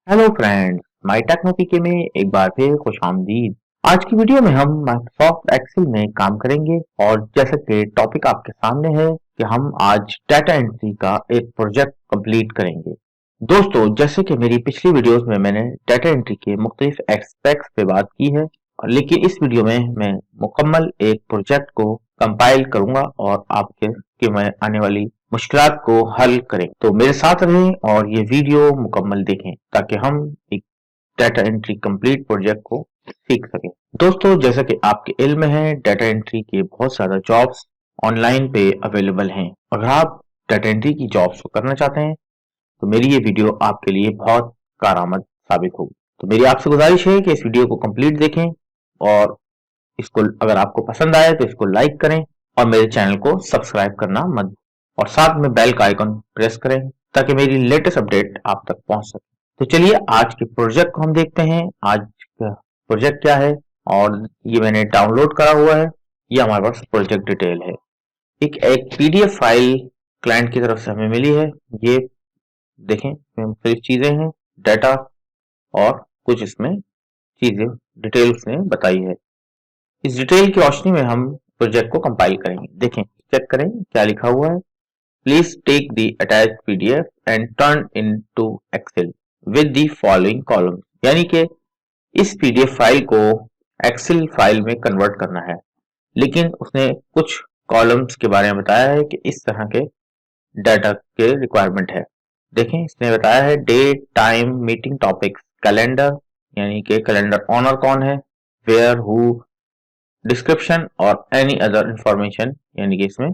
Hello friends, माई टेक्नोपीके में एक बार फिर खुशामदीद। आज की वीडियो में हम माइक्रोसॉफ्ट एक्सेल में काम करेंगे और जैसा कि टॉपिक आपके सामने है कि हम आज डाटा एंट्री का एक प्रोजेक्ट कंप्लीट करेंगे। दोस्तों, जैसे कि मेरी पिछली वीडियोस में मैंने डाटा एंट्री के मुख्तलिफ एस्पेक्ट्स पे बात की है, लेकिन इस वीडियो में मैं मुकम्मल एक प्रोजेक्ट को कंपाइल करूंगा और आपके में आने वाली मुश्किलात को हल करें। तो मेरे साथ रहें और ये वीडियो मुकम्मल देखें ताकि हम एक डाटा एंट्री कंप्लीट प्रोजेक्ट को सीख सकें। दोस्तों, जैसा कि आपके इल्म में है, डाटा एंट्री के बहुत सारा जॉब्स ऑनलाइन पे अवेलेबल हैं। अगर आप डाटा एंट्री की जॉब्स को करना चाहते हैं तो मेरी ये वीडियो आपके लिए बहुत कारआमद साबित होगी। तो मेरी आपसे गुजारिश है कि इस वीडियो को कंप्लीट देखें और इसको अगर आपको पसंद आए तो इसको लाइक करें और मेरे चैनल को सब्सक्राइब करना मत, और साथ में बेल का आइकन प्रेस करें ताकि मेरी लेटेस्ट अपडेट आप तक पहुंच सके। तो चलिए आज के प्रोजेक्ट को हम देखते हैं। आज का प्रोजेक्ट क्या है और ये मैंने डाउनलोड करा हुआ है। ये हमारे पास प्रोजेक्ट डिटेल है। एक पीडीएफ फाइल क्लाइंट की तरफ से हमें मिली है। ये देखें, इसमें मुख्तलिफ चीजें हैं, डाटा और कुछ इसमें चीजें डिटेल उसने बताई है। इस डिटेल की रोशनी में हम प्रोजेक्ट को कंपाइल करेंगे। देखें, चेक करें क्या लिखा हुआ है। Please take the attached PDF and turn into excel with the following column, यानी कि इस पीडीएफ फाइल को एक्सेल फाइल में कन्वर्ट करना है, लेकिन उसने कुछ कॉलम्स के बारे में बताया है कि इस तरह के डाटा के रिक्वायरमेंट है। देखें, इसने बताया है date, time, meeting topics, calendar यानी कि कैलेंडर ऑनर कौन है, वेयर, हु, डिस्क्रिप्शन और एनी अदर इंफॉर्मेशन, यानी कि इसमें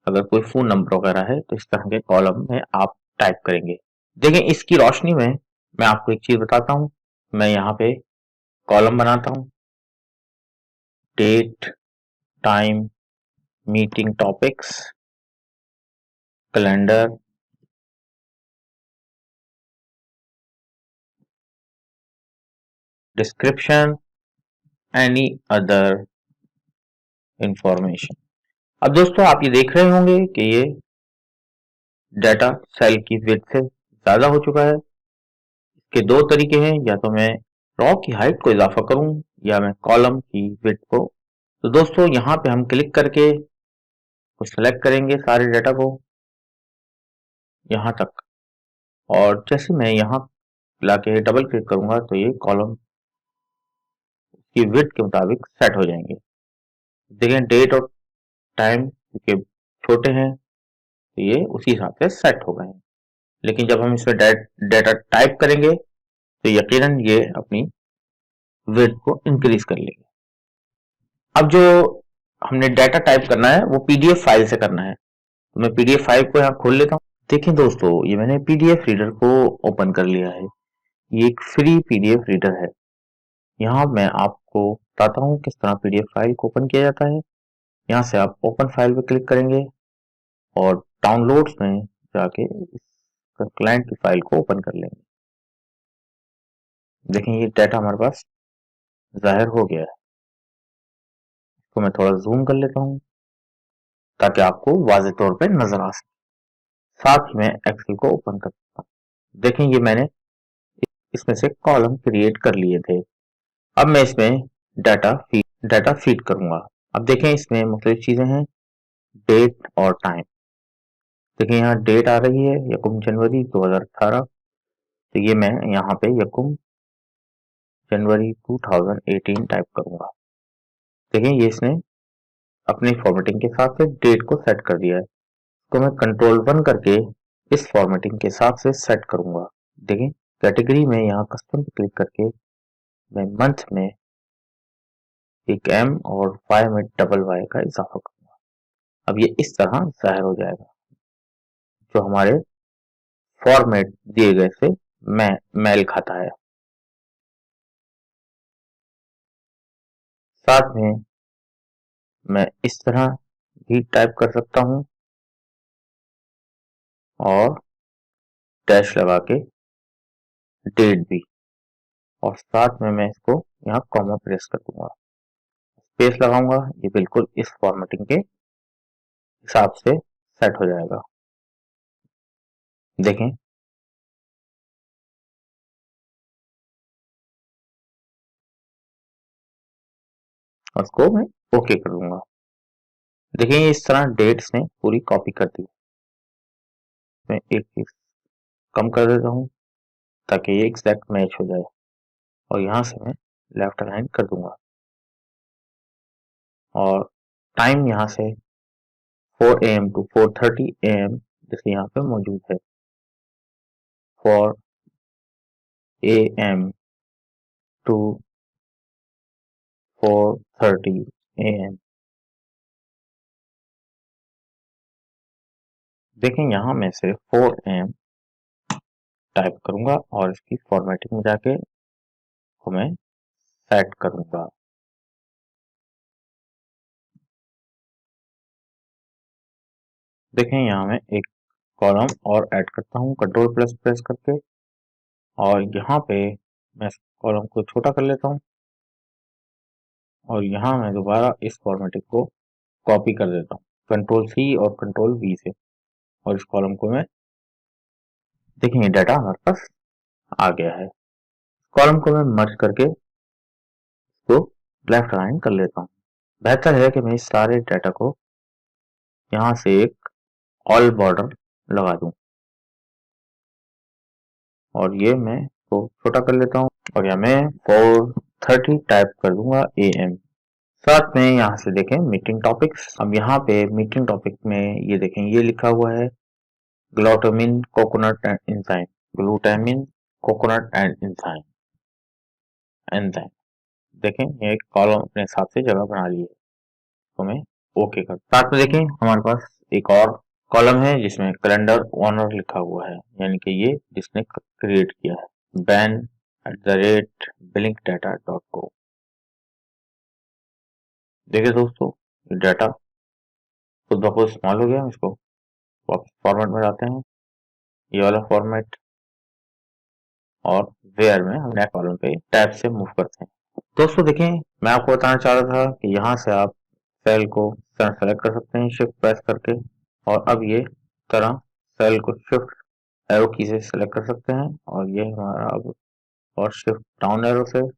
अगर कोई फोन नंबर वगैरह है तो इस तरह के कॉलम में आप टाइप करेंगे। देखें, इसकी रोशनी में मैं आपको एक चीज बताता हूं। मैं यहाँ पे कॉलम बनाता हूं, date, time, meeting topics, calendar, description, any other information. अब दोस्तों, आप ये देख रहे होंगे कि ये डाटा सेल की विड्थ से ज्यादा हो चुका है। इसके दो तरीके हैं, या तो मैं रॉ की हाइट को इजाफा करूं या मैं कॉलम की विड्थ को। तो दोस्तों, यहाँ पे हम क्लिक करके को सिलेक्ट करेंगे सारे डाटा को यहाँ तक, और जैसे मैं यहाँ लाके डबल क्लिक करूंगा तो ये कॉलम की विड्थ के मुताबिक सेट हो जाएंगे। देखें, डेट और टाइम क्योंकि छोटे हैं तो ये उसी हिसाब से सेट हो गए हैं, लेकिन जब हम इसमें डाटा टाइप करेंगे तो यकीनन ये अपनी विड्थ को इंक्रीज कर लेंगे। अब जो हमने डाटा टाइप करना है वो पीडीएफ फाइल से करना है, तो मैं पीडीएफ फाइल को यहाँ खोल लेता हूँ। देखें दोस्तों, ये मैंने पीडीएफ रीडर को ओपन कर लिया है। ये एक फ्री पीडीएफ रीडर है। यहाँ मैं आपको बताता हूँ किस तरह पीडीएफ फाइल को ओपन किया जाता है। यहाँ से आप ओपन फाइल पे क्लिक करेंगे और डाउनलोड्स में जाके इस क्लाइंट की फाइल को ओपन कर लेंगे। देखें, ये डाटा हमारे पास जाहिर हो गया है। तो मैं थोड़ा जूम कर लेता हूँ ताकि आपको वाज़ेह तौर पे नजर आ सके। साथ ही मैं एक्सेल को ओपन करता हूँ। देखें, ये मैंने इसमें से कॉलम क्रिएट कर लिए थे। अब मैं इसमें डाटा फीड करूंगा। अब देखें, इसमें मुख्तलिफ चीजें हैं, डेट और टाइम। देखिए, यहाँ डेट आ रही है यकम जनवरी 2018, तो ये मैं यहाँ पे यकम जनवरी 2018 टाइप करूंगा। देखिए, ये इसने अपनी फॉर्मेटिंग के हिसाब से डेट को सेट कर दिया है। तो मैं कंट्रोल 1 करके इस फॉर्मेटिंग के हिसाब से सेट करूंगा। देखिए, कैटेगरी में यहाँ कस्टम पे क्लिक करके मैं मंथ में एक एम और वाई में डबल वाई का इजाफा करूंगा। अब ये इस तरह जाहिर हो जाएगा, जो हमारे फॉर्मेट दिए गए से मेल खाता है। साथ में मैं इस तरह भी टाइप कर सकता हूं और डैश लगा के डेट भी, और साथ में मैं इसको यहाँ कॉमा प्रेस कर दूंगा, स्पेस लगाऊंगा। ये बिल्कुल इस फॉर्मेटिंग के हिसाब से सेट हो जाएगा। देखें, और उसको मैं ओके कर दूंगा। देखिए इस तरह डेट्स ने पूरी कॉपी कर दी। मैं एक चीज कम कर देता हूँ ताकि ये एग्जैक्ट मैच हो जाए, और यहाँ से मैं लेफ्ट अलाइन कर दूंगा। और टाइम यहाँ से 4 AM to 4:30 AM जैसे यहाँ पे मौजूद है, 4 AM to 4:30 AM। देखें यहाँ मैं सिर्फ 4 AM टाइप करूंगा और इसकी फॉर्मेटिंग में जाके को मैं सेट करूंगा। देखें यहाँ मैं एक कॉलम और ऐड करता हूँ कंट्रोल प्लस प्रेस करके, और यहाँ पे मैं इस कॉलम को छोटा कर लेता हूँ, और यहाँ मैं दोबारा इस फॉर्मेटिंग को कॉपी कर देता हूँ कंट्रोल C और कंट्रोल V से, और इस कॉलम को मैं, देखें डाटा हमारे पास आ गया है। कॉलम को मैं मर्ज करके इसको लेफ्ट अलाइन कर लेता हूँ। बेहतर है कि मैं इस सारे डाटा को यहाँ से एक ऑल बॉर्डर लगा दूं, और ये मैं इसको छोटा कर लेता हूँ, और यहाँ मैं 4:30 टाइप कर दूंगा AM। साथ में यहाँ से देखें मीटिंग टॉपिक्स। अब यहाँ पे मीटिंग टॉपिक में ये देखें ये लिखा हुआ है glutamine coconut and enzyme, glutamine coconut and enzyme enzyme. देखें ये एक कॉलम अपने हिसाब से जगह बना ली है, तो मैं ओके कर। साथ में देखें हमारे पास एक और कॉलम है जिसमें कैलेंडर ओनर लिखा हुआ है, यानी कि ये जिसने क्रिएट किया है, ben@blinkdata.co। देखिए दोस्तों ये डाटा खुद ब खुद स्मॉल हो गया। इसको वापस फॉर्मेट में जाते हैं, ये वाला फॉर्मेट, और वेयर में हम नेक्स्ट कॉलम पे टैब से मूव करते हैं। दोस्तों देखें मैं आपको बताना चाह रहा था कि यहाँ से आप सेल को सेलेक्ट कर सकते हैं शिफ्ट प्रेस करके, और अब ये तरह सेल को शिफ्ट एरो की से सेलेक्ट कर सकते हैं, और ये हमारा अब, और शिफ्ट डाउन एरो से ये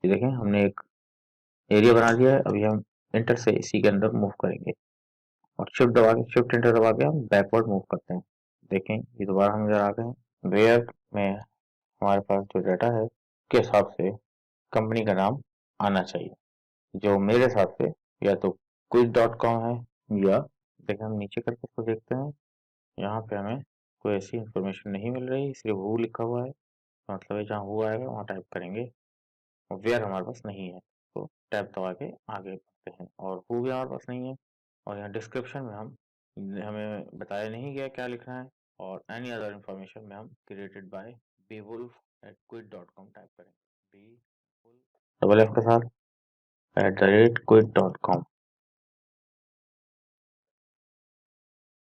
देखें हमने एक एरिया बना लिया है। अभी हम एंटर से इसी के अंदर मूव करेंगे, और शिफ्ट दबा के, शिफ्ट एंटर दबा के हम बैकवर्ड मूव करते हैं। देखें ये दोबारा हम इधर आ गए हैं। वेयर में हमारे पास जो डाटा है उसके हिसाब से कंपनी का नाम आना चाहिए, जो मेरे हिसाब से या तो क्विज.com है, या देखें हम नीचे करके इसको देखते हैं, यहाँ पे हमें कोई ऐसी इंफॉर्मेशन नहीं मिल रही, सिर्फ हु लिखा हुआ है, तो मतलब है जहाँ हु आएगा वहाँ टाइप करेंगे, और वेयर हमारे पास नहीं है तो टैब दबा के आगे बढ़ते हैं, और हु भी हमारे पास नहीं है, और यहाँ डिस्क्रिप्शन में हम, हमें बताया नहीं गया क्या लिखना है, और एनी अदर इंफॉर्मेशन में हम क्रिएटेड बाय beewolf@quid.com टाइप करेंगे, डबल एफ के साथ @quid.com।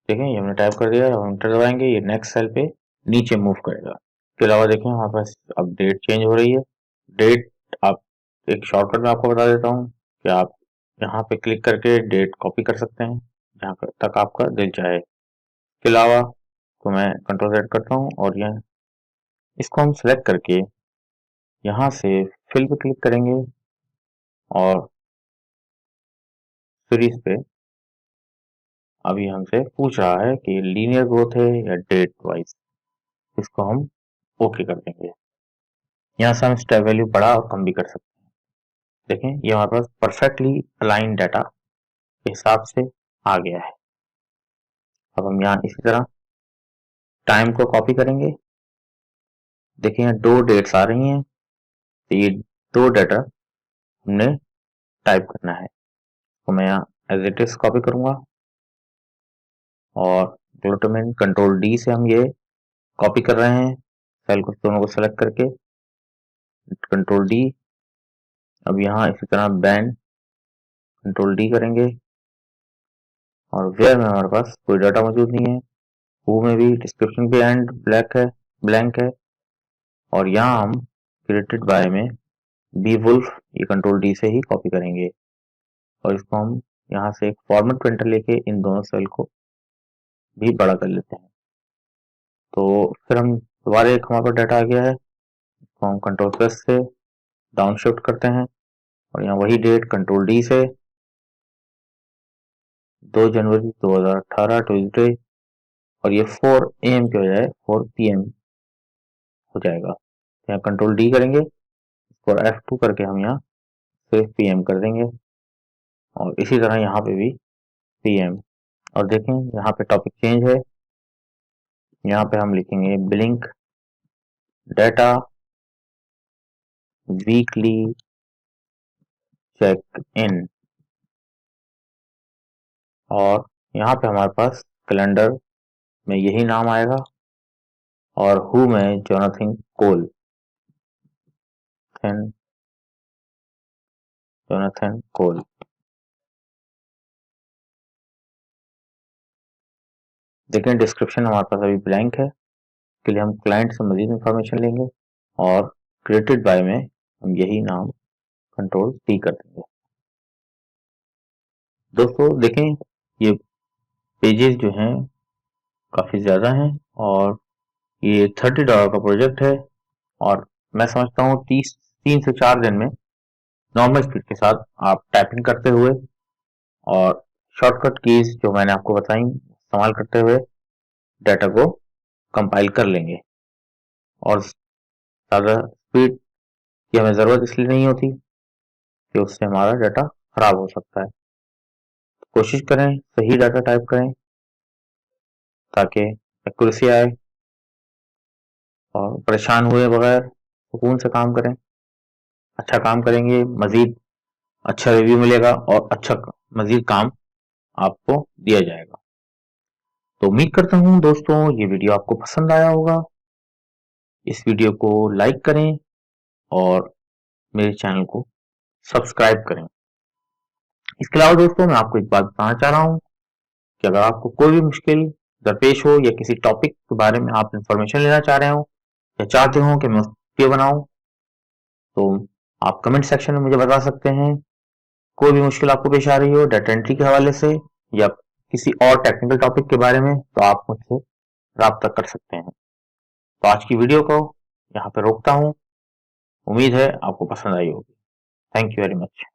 देखें ये हमने टाइप कर दिया, हम एंटर दबाएंगे, ये नेक्स्ट सेल पे नीचे मूव करेगा। इसके अलावा देखें हमारे पास अब डेट चेंज हो रही है। डेट आप, एक शॉर्टकट में आपको बता देता हूँ कि आप यहाँ पे क्लिक करके डेट कॉपी कर सकते हैं जहाँ तक आपका दिल चाहे। इसके अलावा तो मैं कंट्रोल Z करता हूँ, और यह इसको हम सेलेक्ट करके यहाँ से फिल पे क्लिक करेंगे, और सीरीज पे अभी हमसे पूछ रहा है कि लीनियर ग्रोथ है या डेट वाइज, इसको हम ओके कर देंगे। यहाँ से हम स्टेप वैल्यू बढ़ा और कम भी कर सकते हैं। देखें ये हमारे पास परफेक्टली अलाइन डाटा के हिसाब से आ गया है। अब हम यहाँ इसी तरह टाइम को कॉपी करेंगे। देखिए यहाँ दो डेट्स आ रही हैं, तो ये दो डाटा हमने टाइप करना है, तो मैं यहाँ एज इट इज कॉपी करूंगा, और ग्लूटामिन कंट्रोल D से हम ये कॉपी कर रहे हैं, सेल को दोनों को सेलेक्ट करके कंट्रोल D। अब यहाँ इसी तरह बैन कंट्रोल D करेंगे, और वेयर में हमारे पास कोई डाटा मौजूद नहीं है, हु में भी, डिस्क्रिप्शन भी एंड ब्लैंक है, और यहाँ हम क्रिएटेड बाय में beewolf ये कंट्रोल D से ही कॉपी करेंगे, और इसको हम यहाँ से एक फॉर्मेट प्रिंटर लेके इन दोनों सेल को भी बड़ा कर लेते हैं। तो फिर हम दोबारा एक हमारे पास डाटा आ गया है, इसको हम कंट्रोल प्लस से डाउन शिफ्ट करते हैं, और यहाँ वही डेट कंट्रोल डी से 2 जनवरी 2018 ट्यूजडे, और ये 4 AM की बजाय 4 PM हो जाएगा। यहाँ कंट्रोल डी करेंगे और F2 करके हम यहाँ सिर्फ PM कर देंगे, और इसी तरह यहाँ पे भी PM। और देखें यहाँ पे टॉपिक चेंज है, यहाँ पे हम लिखेंगे blink data weekly check in, और यहाँ पे हमारे पास कैलेंडर में यही नाम आएगा, और हु में जोनाथन कोल, जोनाथन कोल। देखें डिस्क्रिप्शन हमारे पास अभी ब्लैंक है, के लिए हम क्लाइंट से मजीद इंफॉर्मेशन लेंगे, और क्रिएटेड बाय में हम यही नाम कंट्रोल सी कर देंगे। दोस्तों देखें ये पेजेस जो हैं काफ़ी ज़्यादा हैं, और ये $30 का प्रोजेक्ट है, और मैं समझता हूँ 3 से 4 दिन में नॉर्मल स्पीड के साथ आप टाइपिंग करते हुए और शॉर्टकट कीज जो मैंने आपको बताई इस्तेमाल करते हुए डाटा को कंपाइल कर लेंगे। और ज़्यादा स्पीड की हमें ज़रूरत इसलिए नहीं होती कि उससे हमारा डाटा खराब हो सकता है। तो कोशिश करें सही डाटा टाइप करें ताकि एक्यूरेसी आए, और परेशान हुए बगैर सुकून से काम करें। अच्छा काम करेंगे मजीद अच्छा रिव्यू मिलेगा, और अच्छा मजीद काम आपको दिया जाएगा। तो उम्मीद करता हूँ दोस्तों ये वीडियो आपको पसंद आया होगा। इस वीडियो को लाइक करें और मेरे चैनल को सब्सक्राइब करें। इसके अलावा दोस्तों मैं आपको एक बात बताना चाह रहा हूँ कि अगर आपको कोई भी मुश्किल दरपेश हो, या किसी टॉपिक के बारे में आप इंफॉर्मेशन लेना चाह रहे हो, या चाहते हो कि मैं उस वीडियो बनाऊं, तो आप कमेंट सेक्शन में मुझे बता सकते हैं। कोई भी मुश्किल आपको पेश आ रही हो डाटा एंट्री के हवाले से, या किसी और टेक्निकल टॉपिक के बारे में, तो आप मुझसे राब्ता कर सकते हैं। तो आज की वीडियो को यहाँ पे रोकता हूँ। उम्मीद है आपको पसंद आई होगी। Thank you very much.